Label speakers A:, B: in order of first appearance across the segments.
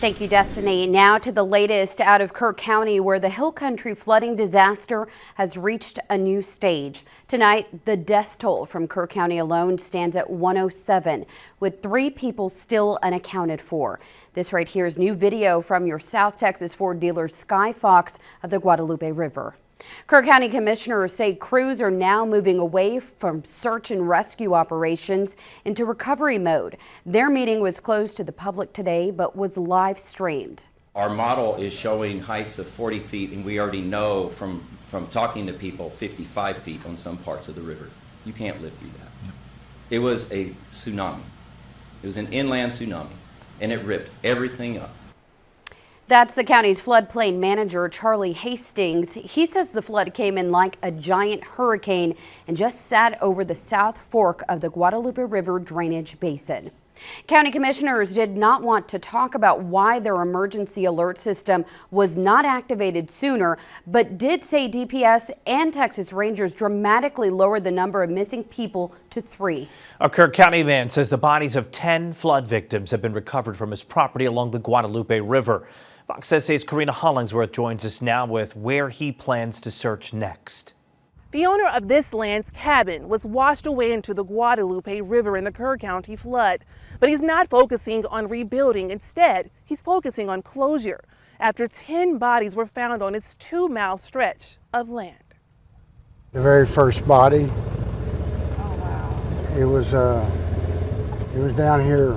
A: Thank you, Destiny. Now to the latest out of Kerr County, where the Hill Country flooding disaster has reached a new stage. Tonight, the death toll from Kerr County alone stands at 107, with 3 people still unaccounted for. This right here is new video from your South Texas Ford dealer Sky Fox of the Guadalupe River. Kerr County commissioners say crews are now moving away from search and rescue operations into recovery mode. Their meeting was closed to the public today, but was live streamed.
B: Our model is showing heights of 40 feet, and we already know from talking to people 55 feet on some parts of the river. You can't live through that. Yep. It was a tsunami. It was an inland tsunami, and it ripped everything up.
A: That's the county's floodplain manager, Charlie Hastings. He says the flood came in like a giant hurricane and just sat over the south fork of the Guadalupe River drainage basin. County commissioners did not want to talk about why their emergency alert system was not activated sooner, but did say DPS and Texas Rangers dramatically lowered the number of missing people to 3.
C: A Kerr County man says the bodies of 10 flood victims have been recovered from his property along the Guadalupe River. Fox SA's Karina Hollingsworth joins us now with where he plans to search next.
D: The owner of this land's cabin was washed away into the Guadalupe River in the Kerr County flood. But he's not focusing on rebuilding. Instead, he's focusing on closure after 10 bodies were found on its 2-mile stretch of land.
E: The very first body,
D: Oh, wow.
E: it was down here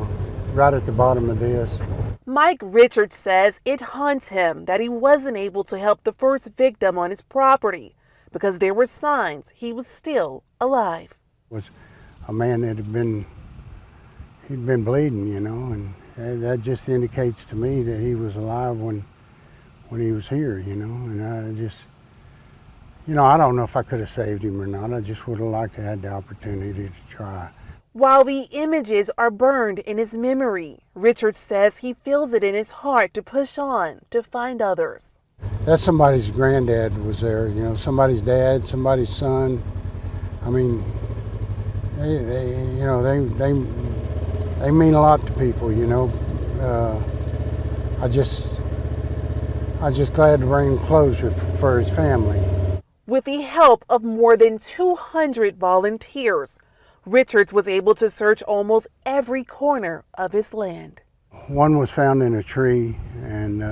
E: right at the bottom of this.
D: Mike Richards says it haunts him that he wasn't able to help the first victim on his property because there were signs he was still alive.
E: It was a man that he'd been bleeding, you know, and that just indicates to me that he was alive when he was here, you know, and I just, you know, I don't know if I could have saved him or not. I just would have liked to have had the opportunity to try.
D: While the images are burned in his memory, Richards says he feels it in his heart to push on to find others.
E: That's somebody's granddad was there, you know, somebody's dad, somebody's son. I mean, they mean a lot to people, you know. I just glad to bring him closure for his family.
D: With the help of more than 200 volunteers, Richards was able to search almost every corner of his land.
E: One was found in a tree, and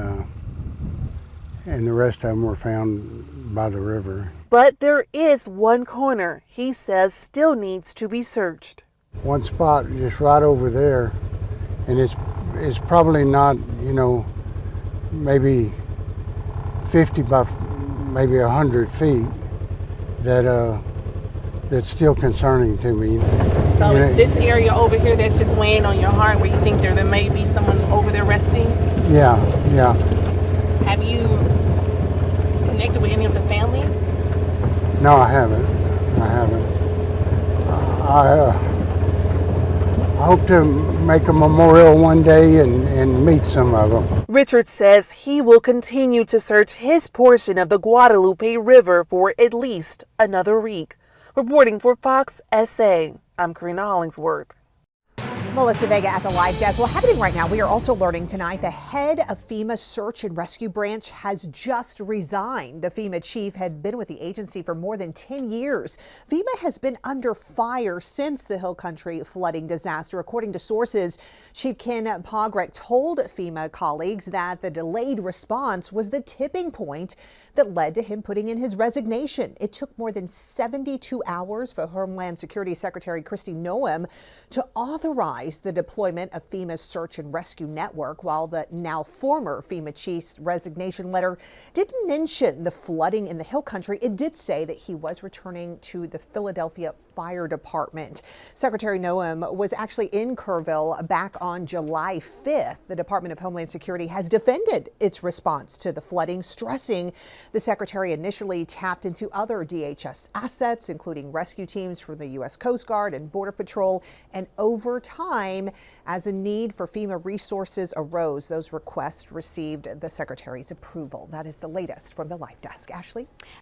E: the rest of them were found by the river.
D: But there is one corner he says still needs to be searched.
E: One spot just right over there, and it's probably not, you know, maybe 50 by maybe 100 feet that's still concerning to me.
D: So it's this area over here that's just weighing on your heart where you think there may be someone over there resting?
E: Yeah.
D: Have you connected with any of the families?
E: No, I haven't. I hope to make a memorial one day and meet some of them.
D: Richard says he will continue to search his portion of the Guadalupe River for at least another week. Reporting for Fox SA, I'm Karina Hollingsworth.
F: Melissa Vega at the live desk. Well, happening right now, we are also learning tonight the head of FEMA Search and Rescue Branch has just resigned. The FEMA chief had been with the agency for more than 10 years. FEMA has been under fire since the Hill Country flooding disaster. According to sources, Chief Ken Pogrek told FEMA colleagues that the delayed response was the tipping point that led to him putting in his resignation. It took more than 72 hours for Homeland Security Secretary Kristi Noem to authorize the deployment of FEMA's search and rescue network, while the now former FEMA chief's resignation letter didn't mention the flooding in the Hill Country. It did say that he was returning to the Philadelphia Fire Department. Secretary Noem was actually in Kerrville back on July 5th. The Department of Homeland Security has defended its response to the flooding, stressing the secretary initially tapped into other DHS assets, including rescue teams from the U.S. Coast Guard and Border Patrol, and over time, as a need for FEMA resources arose, those requests received the secretary's approval. That is the latest from the live desk. Ashley?